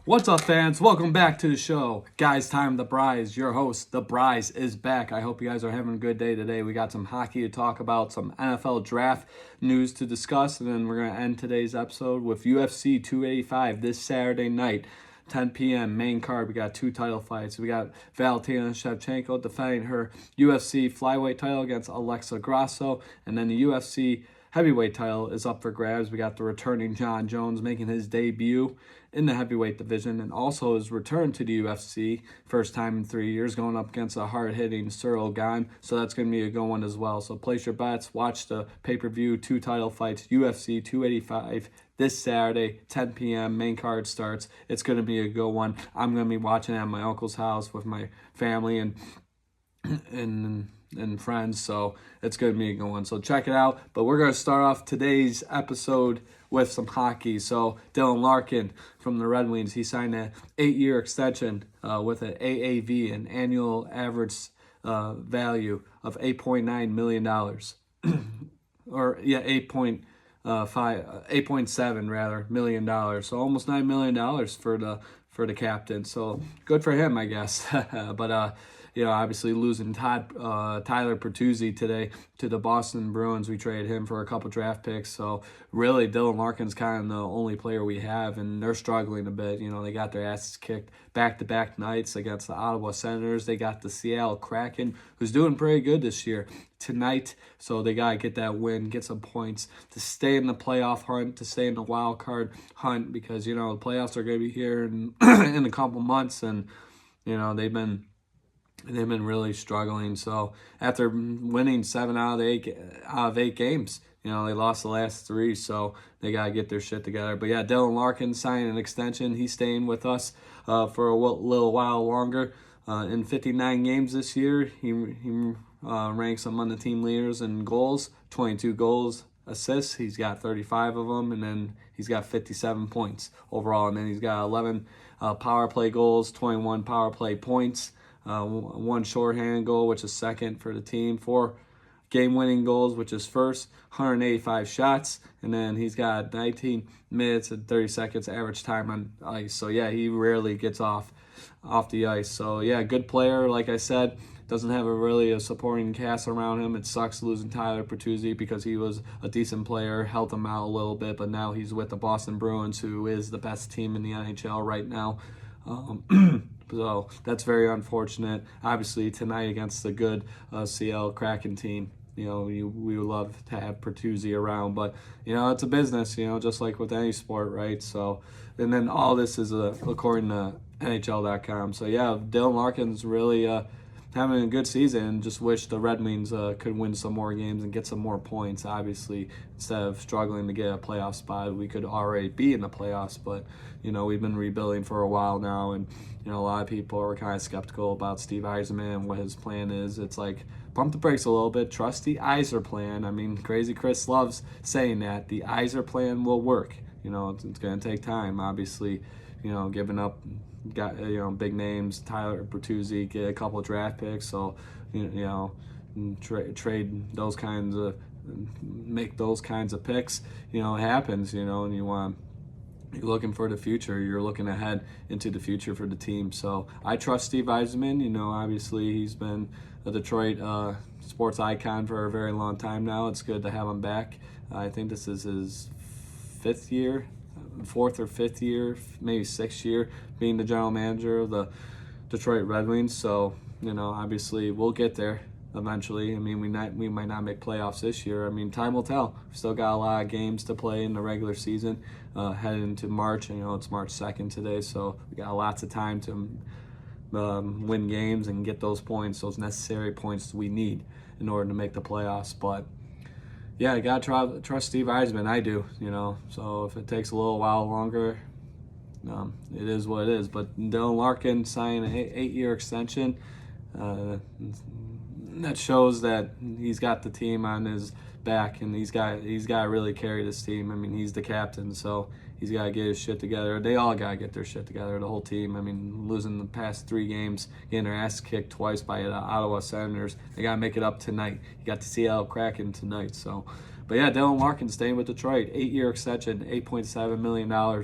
What's up, fans? Welcome back to the show. Guys, time the Bryce. Your host, the Bryce, is back. I hope you guys are having a good day today. We got some hockey to talk about, some NFL draft news to discuss, and then we're going to end today's episode with UFC 285 this Saturday night, 10 p.m. main card. We got two title fights. We got Valentina Shevchenko defending her UFC flyweight title against Alexa Grasso, and then the UFC heavyweight title is up for grabs. We got the returning John Jones making his debut in the heavyweight division and also his return to the UFC, first time in 3 years, going up against a hard-hitting Cyril Gane. So that's going to be a good one as well. So place your bets, watch the pay-per-view, two title fights, UFC 285 this Saturday, 10 p.m. Main card starts. It's going to be a good one. I'm going to be watching it at my uncle's house with my family and friends, so it's going to be a good one. So check it out. But we're going to start off today's episode with some hockey. So Dylan Larkin from the Red Wings, he signed an 8-year extension with an AAV, an annual average value of $8.9 million. Or, yeah, 8.7 rather million dollars. So almost $9 million for the captain. So good for him, I guess. But obviously losing Tyler Bertuzzi today to the Boston Bruins. We traded him for a couple draft picks. So really, Dylan Larkin's kind of the only player we have, and they're struggling a bit. They got their asses kicked back-to-back nights against the Ottawa Senators. They got the Seattle Kraken, who's doing pretty good this year, tonight. So they got to get that win, get some points to stay in the playoff hunt, to stay in the wild card hunt, because, the playoffs are going to be here in a couple months, and, they've been really struggling. So after winning 7 out of 8 games, they lost the last 3, so they got to get their shit together. But yeah, Dylan Larkin signed an extension. He's staying with us for a little while longer. In 59 games this year, he ranks among the team leaders in goals, 22 goals, assists. He's got 35 of them, and then he's got 57 points overall. And then he's got 11 power play goals, 21 power play points, 1 shorthanded goal, which is second for the team, 4 game-winning goals, which is first, 185 shots, and then he's got 19 minutes and 30 seconds average time on ice. So yeah, he rarely gets off the ice. So yeah, good player. Like I said, doesn't have a supporting cast around him. It sucks losing Tyler Bertuzzi because he was a decent player, helped him out a little bit, but now he's with the Boston Bruins, who is the best team in the NHL right now. So that's very unfortunate. Obviously, tonight against the good CL Kraken team, we would love to have Bertuzzi around, but it's a business, just like with any sport, right? So, and then all this is according to NHL.com. So yeah, Dylan Larkin's really having a good season, and just wish the Red Wings could win some more games and get some more points. Obviously, instead of struggling to get a playoff spot, we could already be in the playoffs, but we've been rebuilding for a while now, and a lot of people are kind of skeptical about Steve Yzerman and what his plan is. It's like, pump the brakes a little bit, trust the Yzer plan. I mean, Crazy Chris loves saying that the Yzer plan will work. It's going to take time, obviously. Giving up big names, Tyler Bertuzzi, get a couple of draft picks, so trade those kinds of, make those kinds of picks. It happens. And you're looking for the future. You're looking ahead into the future for the team. So I trust Steve Yzerman. Obviously he's been a Detroit sports icon for a very long time now. It's good to have him back. I think this is his 4th or 5th year, maybe 6th year being the general manager of the Detroit Red Wings. So, obviously we'll get there eventually. I mean, we might not make playoffs this year. I mean, time will tell. We've still got a lot of games to play in the regular season, heading into March. It's March 2nd today, so we got lots of time to win games and get those points, those necessary points we need in order to make the playoffs. But yeah, I gotta trust Steve Yzerman. I do, So if it takes a little while longer, it is what it is. But Dylan Larkin signed an 8-year extension. That shows that he's got the team on his back, and he's got to really carry this team. I mean, he's the captain, so he's got to get his shit together. They all got to get their shit together, the whole team. I mean, losing the past 3 games, getting their ass kicked twice by the Ottawa Senators. They got to make it up tonight. You got the Seattle Kraken tonight. So, but yeah, Dylan Larkin staying with Detroit. 8-year extension, $8.7 million.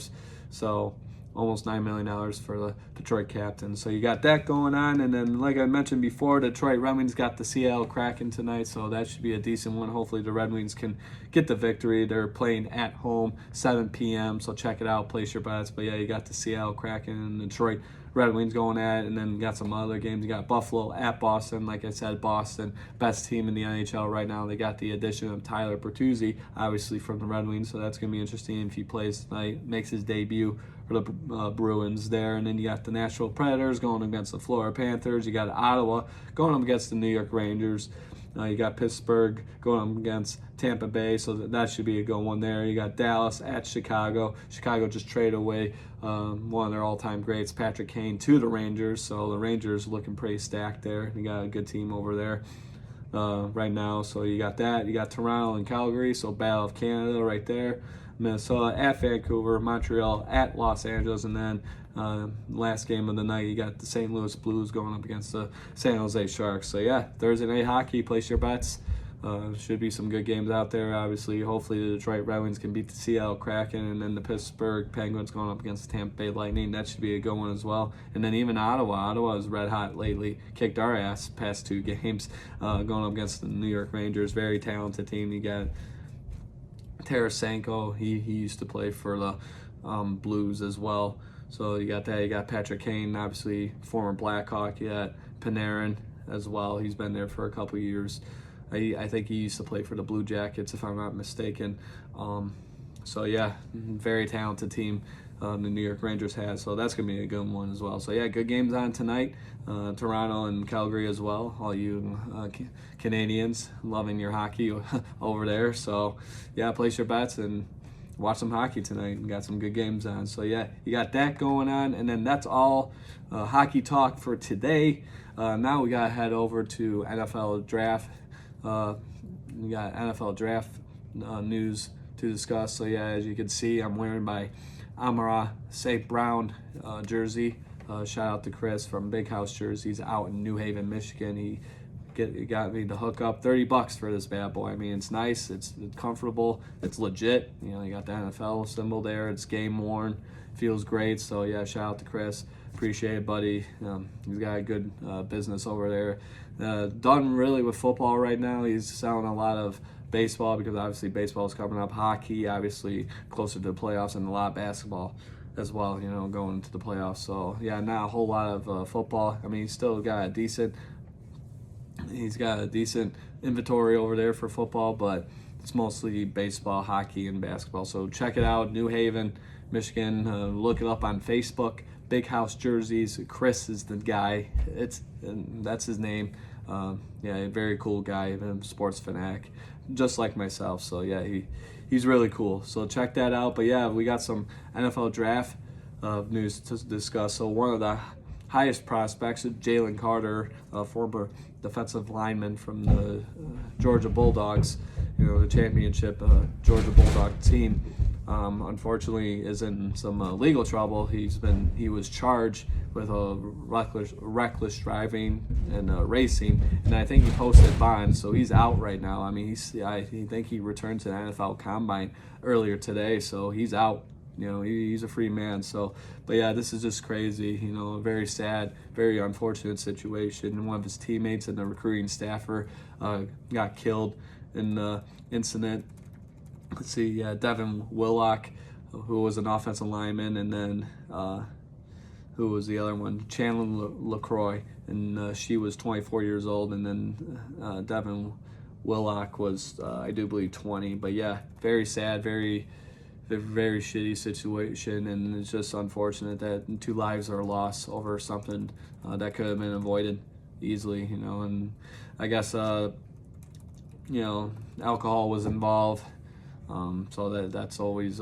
So, almost $9 million for the Detroit captain. So you got that going on. And then, like I mentioned before, Detroit Red Wings got the Seattle Kraken tonight, so that should be a decent one. Hopefully the Red Wings can get the victory. They're playing at home, 7 p.m., so check it out, place your bets. But yeah, you got the Seattle Kraken and Detroit Red Wings going at it, and then got some other games. You got Buffalo at Boston. Like I said, Boston, best team in the NHL right now. They got the addition of Tyler Bertuzzi, obviously from the Red Wings, so that's going to be interesting if he plays tonight, makes his debut for the Bruins there. And then you got the Nashville Predators going against the Florida Panthers. You got Ottawa going up against the New York Rangers. You got Pittsburgh going up against Tampa Bay, so that should be a good one there. You got Dallas at Chicago. Chicago just traded away one of their all-time greats, Patrick Kane, to the Rangers, so the Rangers looking pretty stacked there. You got a good team over there right now, so you got that. You got Toronto and Calgary, so Battle of Canada right there. Minnesota at Vancouver, Montreal at Los Angeles, and then last game of the night, you got the St. Louis Blues going up against the San Jose Sharks. So yeah, Thursday night hockey, place your bets. Should be some good games out there. Obviously, hopefully the Detroit Red Wings can beat the Seattle Kraken, and then the Pittsburgh Penguins going up against the Tampa Bay Lightning. That should be a good one as well. And then even Ottawa is red hot lately. Kicked our ass past 2 games going up against the New York Rangers. Very talented team. You got Tarasenko. He used to play for the Blues as well. So you got that. You got Patrick Kane, obviously former Blackhawk. You got Panarin as well. He's been there for a couple years. I think he used to play for the Blue Jackets, if I'm not mistaken. So yeah, very talented team the New York Rangers has. So that's going to be a good one as well. So yeah, good games on tonight. Toronto and Calgary as well. All you Canadians loving your hockey over there. So yeah, place your bets and watch some hockey tonight. We got some good games on. So yeah, you got that going on. And then that's all hockey talk for today. Now we got to head over to NFL Draft. We got NFL Draft news to discuss. So yeah, as you can see, I'm wearing my Amara St. Brown jersey. Shout out to Chris from Big House Jerseys out in New Haven, Michigan. He got me the hookup. $30 for this bad boy. I mean, it's nice, it's comfortable, it's legit. You know, you got the NFL symbol there. It's game worn, feels great. So yeah, shout out to Chris. Appreciate it, buddy. He's got a good business over there. Done really with football right now. He's selling a lot of baseball because obviously baseball is coming up. Hockey, obviously closer to the playoffs, and a lot of basketball as well, you know, going into the playoffs. So yeah, not a whole lot of football. I mean, he's got a decent inventory over there for football, but it's mostly baseball, hockey, and basketball. So check it out, New Haven, Michigan. Look it up on Facebook. Big House Jerseys. Chris is the guy. That's his name. Yeah, a very cool guy, a sports fanatic, just like myself. So yeah, he's really cool. So check that out. But yeah, we got some NFL draft news to discuss. So one of the highest prospects, Jalen Carter, former defensive lineman from the Georgia Bulldogs, you know, the championship Georgia Bulldog team. Unfortunately is in some legal trouble. He was charged with reckless driving and racing, and I think he posted bond, so he's out right now. I mean, I think he returned to the NFL Combine earlier today, so he's out. You know, he's a free man. So, but yeah, this is just crazy. You know, a very sad, very unfortunate situation. One of his teammates and the recruiting staffer got killed in the incident. Let's see, yeah, Devin Willock, who was an offensive lineman, and then who was the other one? Chandler LaCroix, and she was 24 years old, and then Devin Willock was, I do believe, 20. But yeah, very sad, very shitty situation, and it's just unfortunate that 2 lives are lost over something that could have been avoided easily, you know. And I guess you know, alcohol was involved. So that's always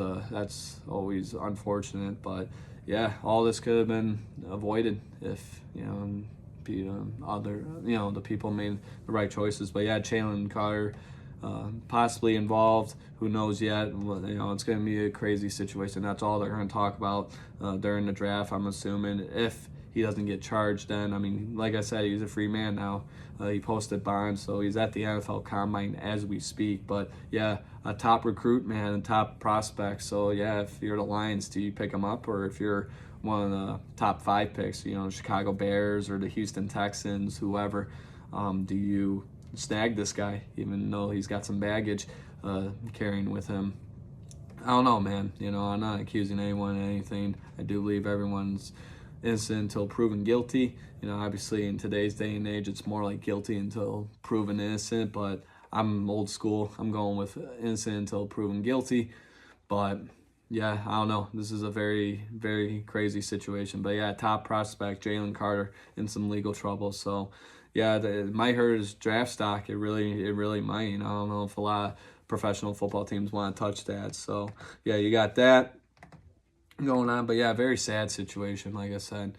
unfortunate, but yeah, all this could have been avoided if, you know, the people made the right choices. But yeah, Jalen Carter possibly involved. Who knows yet? You know, it's going to be a crazy situation. That's all they're going to talk about during the draft, I'm assuming, if he doesn't get charged then. I mean, like I said, he's a free man now. He posted bond, so he's at the NFL Combine as we speak. But yeah, a top recruit, man, and top prospect. So yeah, if you're the Lions, do you pick him up, or if you're one of the top 5 picks, you know, Chicago Bears or the Houston Texans, whoever, do you snag this guy, even though he's got some baggage carrying with him? I don't know, man. You know, I'm not accusing anyone of anything. I do believe everyone's innocent until proven guilty. You know, obviously in today's day and age, it's more like guilty until proven innocent, but I'm old school. I'm going with innocent until proven guilty. But yeah, I don't know. This is a very, very crazy situation. But yeah, top prospect, Jalen Carter, in some legal trouble. So yeah, it might hurt his draft stock. It really might. You know, I don't know if a lot of professional football teams want to touch that. So yeah, you got that going on. But yeah, very sad situation, like I said.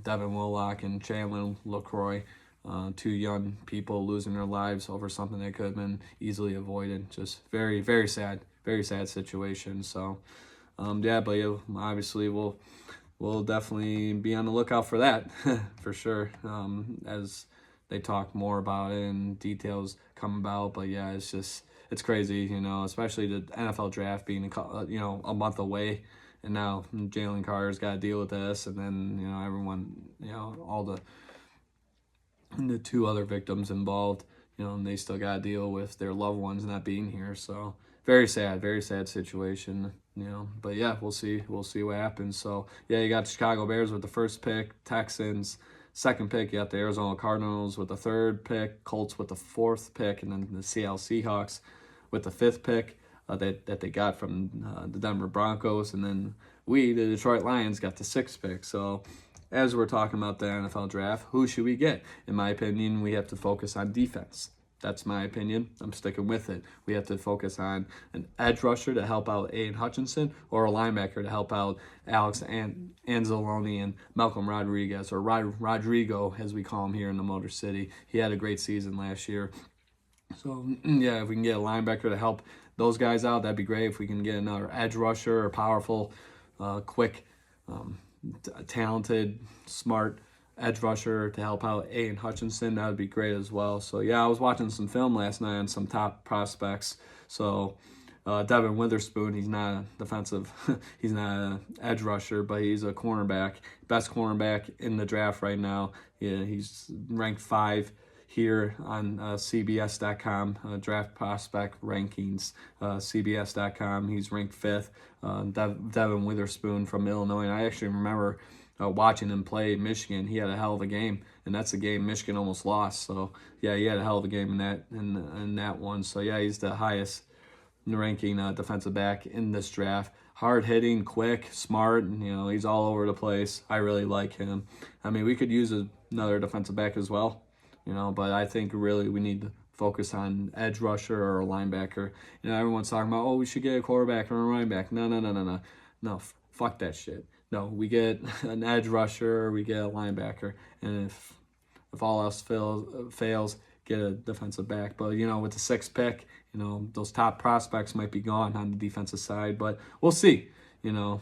Devin Willock and Chandler LaCroix, 2 young people losing their lives over something that could have been easily avoided. Just very, very sad situation. So yeah, but yeah, obviously we'll definitely be on the lookout for that for sure, as they talk more about it and details come about. But yeah, it's crazy, you know, especially the NFL draft being a month away, and now Jalen Carter's got to deal with this, and then, you know, everyone, you know, all the 2 other victims involved, you know, and they still got to deal with their loved ones not being here. So very sad situation, you know. But yeah, we'll see what happens. So yeah, you got the Chicago Bears with the 1st pick, Texans 2nd pick, you got the Arizona Cardinals with the 3rd pick, Colts with the 4th pick, and then the Seattle Seahawks with the 5th pick that they got from the Denver Broncos, and then we, the Detroit Lions, got the 6th pick. So as we're talking about the NFL draft, who should we get? In my opinion, we have to focus on defense. That's my opinion. I'm sticking with it. We have to focus on an edge rusher to help out Aiden Hutchinson, or a linebacker to help out Alex Anzalone and Malcolm Rodriguez, or Rodrigo, as we call him here in the Motor City. He had a great season last year. So yeah, if we can get a linebacker to help those guys out, that'd be great. If we can get another edge rusher, or powerful, quick, talented, smart edge rusher to help out Aiden Hutchinson, that would be great as well. So yeah, I was watching some film last night on some top prospects. So Devin Witherspoon, he's not a defensive, he's not an edge rusher, but he's a cornerback, best cornerback in the draft right now. Yeah, he's ranked 5 here on CBS.com, draft prospect rankings, CBS.com. He's ranked 5th. Devin Witherspoon from Illinois, and I actually remember watching him play Michigan. He had a hell of a game, and that's a game Michigan almost lost. So yeah, he had a hell of a game in that one. So yeah, he's the highest ranking defensive back in this draft. Hard hitting, quick, smart, and, you know, he's all over the place. I really like him. I mean, we could use another defensive back as well, you know, but I think really we need to focus on edge rusher or a linebacker. You know, everyone's talking about, oh, we should get a quarterback or a running back. No, fuck that shit. No, we get an edge rusher or we get a linebacker, and if all else fails, get a defensive back. But, you know, with the 6th pick, you know, those top prospects might be gone on the defensive side, but we'll see. You know,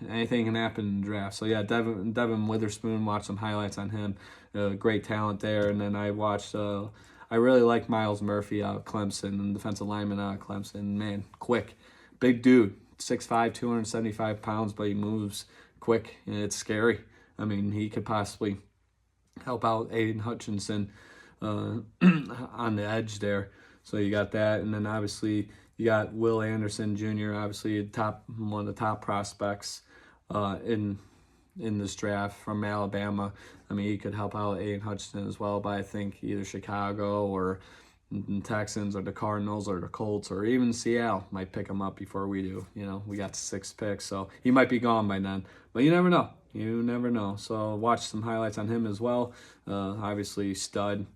anything can happen in the draft. So yeah, Devin Witherspoon, watched some highlights on him. Great talent there. And then I watched, I really like Myles Murphy out of Clemson, and defensive lineman out of Clemson. Man, quick, big dude, 6'5", 275 pounds, but he moves quick, and it's scary. I mean, he could possibly help out Aiden Hutchinson on the edge there. So you got that, and then obviously you got Will Anderson Jr., obviously one of the top prospects in this draft from Alabama. I mean, he could help out Aiden Hutchinson as well, but I think either Chicago or the Texans or the Cardinals or the Colts or even Seattle might pick him up before we do. You know, we got the 6th pick, so he might be gone by then. But you never know. You never know. So watch some highlights on him as well. Obviously, stud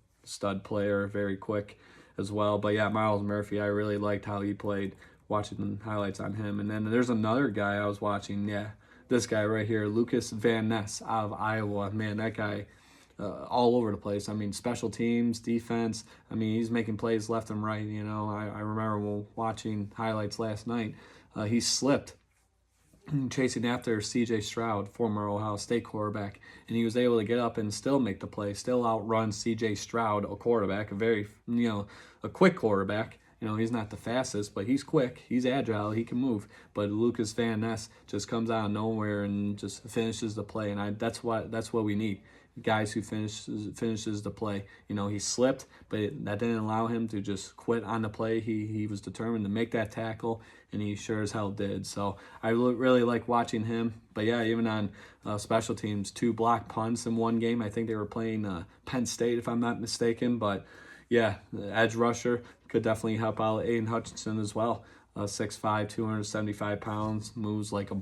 player, very quick as well. But yeah, Myles Murphy, I really liked how he played, watching the highlights on him. And then there's another guy I was watching, this guy right here, Lucas Van Ness out of Iowa. Man, that guy, all over the place. I mean, special teams, defense. I mean, he's making plays left and right. You know, I remember watching highlights last night. He slipped chasing after C.J. Stroud, former Ohio State quarterback, and he was able to get up and still make the play, still outrun C.J. Stroud, a quarterback, a very, a quick quarterback. He's not the fastest, but he's quick, he's agile, he can move. But Lucas Van Ness just comes out of nowhere and just finishes the play, and that's what we need. Guys who finishes the play. He slipped, but that didn't allow him to just quit on the play. He was determined to make that tackle, and he sure as hell did. So I really like watching him. But yeah, even on special teams, 2 block punts in one game. I think they were playing Penn State, if I'm not mistaken. But yeah, the edge rusher could definitely help out Aiden Hutchinson as well. 6'5", 275 pounds, moves like a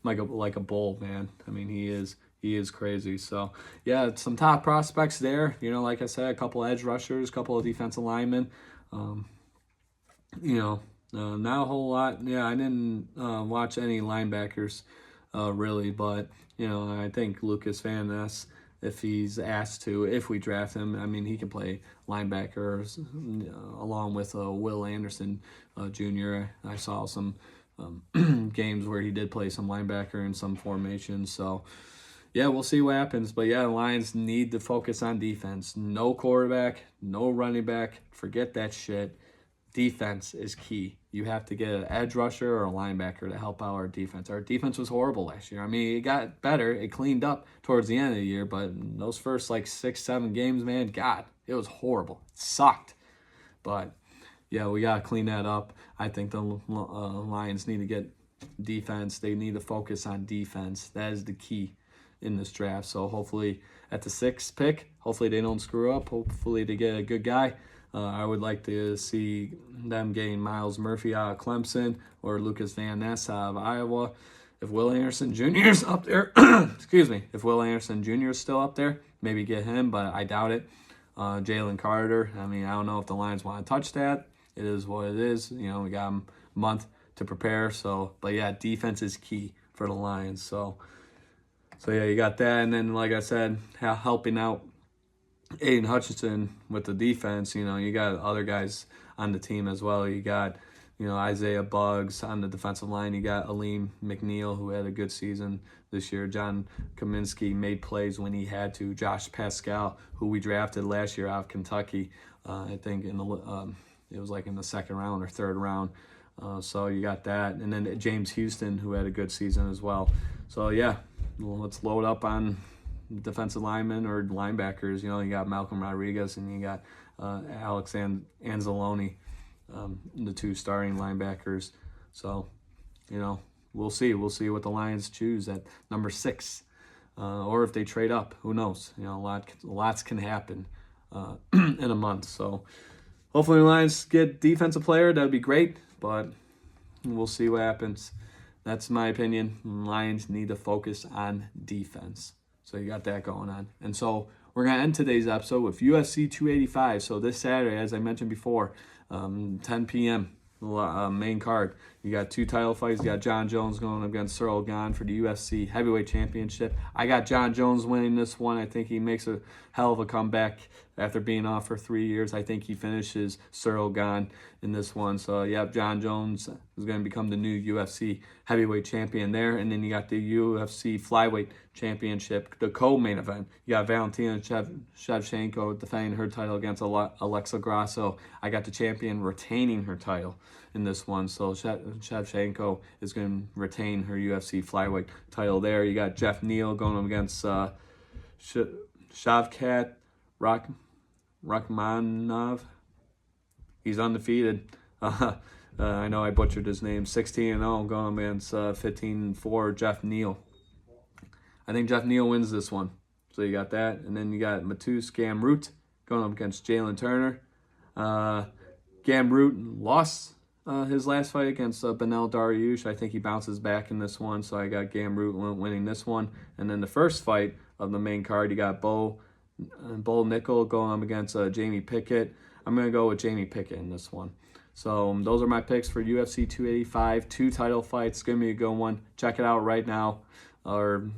like a bull, man. I mean, he is crazy. So yeah, some top prospects there. Like I said, a couple edge rushers, a couple of defensive linemen. Not a whole lot. Yeah, I didn't watch any linebackers really, but I think Lucas Van Ness, if he's asked to, if we draft him, I mean, he can play linebackers along with Will Anderson Jr. I saw some games where he did play some linebacker in some formations. So yeah, we'll see what happens. But yeah, the Lions need to focus on defense. No quarterback, no running back. Forget that shit. Defense is key. You have to get an edge rusher or a linebacker to help out our defense. Our defense was horrible last year. I mean, it got better. It cleaned up towards the end of the year, but those first 6-7 games, man, God, it was horrible. It sucked. But yeah, we got to clean that up. I think the Lions need to get defense. They need to focus on defense. That is the key in this draft. So hopefully at the 6th pick, hopefully they don't screw up. Hopefully they get a good guy. I would like to see them getting Miles Murphy out of Clemson or Lucas Van Ness out of Iowa. If Will Anderson Jr. is up there, if Will Anderson Jr. is still up there, maybe get him, but I doubt it. Jalen Carter, I mean, I don't know if the Lions want to touch that. It is what it is. We got a month to prepare. So, but yeah, defense is key for the Lions. So yeah, you got that. And then, like I said, helping out Aiden Hutchinson with the defense, you got other guys on the team as well. You got, Isaiah Buggs on the defensive line. You got Aleem McNeil, who had a good season this year. John Kaminsky made plays when he had to. Josh Pascal, who we drafted last year out of Kentucky, I think it was like in the 2nd round or 3rd round. So you got that. And then James Houston, who had a good season as well. So yeah, let's load up on defensive linemen or linebackers. You got Malcolm Rodriguez and you got Alex Anzalone, the 2 starting linebackers. So, we'll see. We'll see what the Lions choose at number 6, or if they trade up. Who knows? Lots can happen in a month. So, hopefully the Lions get defensive player. That'd be great, but we'll see what happens. That's my opinion. Lions need to focus on defense. So you got that going on. And so we're going to end today's episode with UFC 285. So this Saturday, as I mentioned before, 10 p.m., main card. You got 2 title fights. You got John Jones going against Cyril Gane for the UFC Heavyweight Championship. I got John Jones winning this one. I think he makes a hell of a comeback after being off for 3 years. I think he finishes Cyril Gane in this one. So, yeah, John Jones is going to become the new UFC Heavyweight Champion there. And then you got the UFC Flyweight Championship, the co-main event. You got Valentina Shevchenko defending her title against Alexa Grasso. I got the champion retaining her title in this one. So Shevchenko is going to retain her UFC Flyweight title there. You got Jeff Neal going up against Shavkat Rakhmonov. He's undefeated. I know I butchered his name. 16-0 going against 15-4 Jeff Neal. I think Jeff Neal wins this one. So you got that. And then you got Matus Gamrot going up against Jalen Turner. Gamrot lost his last fight against Benel Dariush. I think he bounces back in this one. So I got Gamrot winning this one. And then the first fight of the main card, you got Bo Nickel going up against Jamie Pickett. I'm going to go with Jamie Pickett in this one. So those are my picks for UFC 285. 2 title fights. It's going to be a good one. Check it out right now. Or,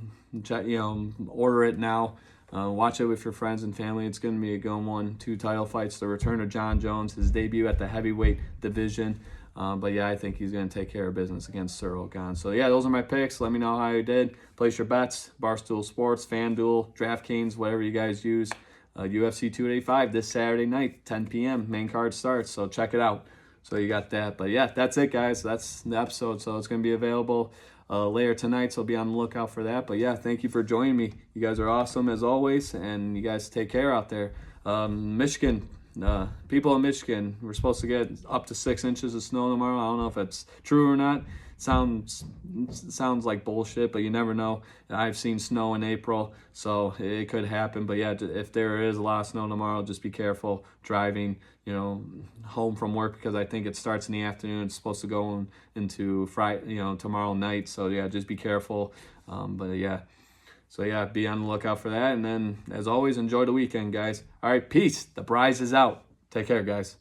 order it now. Watch it with your friends and family. It's going to be a good one. 2 title fights. The return of John Jones, his debut at the heavyweight division. But yeah, I think he's going to take care of business against Cyril Gane. So yeah, those are my picks. Let me know how you did. Place your bets. Barstool Sports, FanDuel, DraftKings, whatever you guys use. UFC 285 this Saturday night, 10 p.m. Main card starts, so check it out. So you got that. But yeah, that's it, guys. That's the episode. So it's going to be available later tonight, so be on the lookout for that. But yeah, thank you for joining me. You guys are awesome as always, and you guys take care out there. Michigan, people in Michigan, we're supposed to get up to 6 inches of snow tomorrow. I don't know if it's true or not. Sounds like bullshit, but you never know. I've seen snow in April, so it could happen. But yeah, if there is a lot of snow tomorrow, just be careful driving, home from work, because I think it starts in the afternoon. It's supposed to go into Friday, tomorrow night. So yeah, just be careful. But yeah. So yeah, be on the lookout for that. And then, as always, enjoy the weekend, guys. All right, peace. The prize is out. Take care, guys.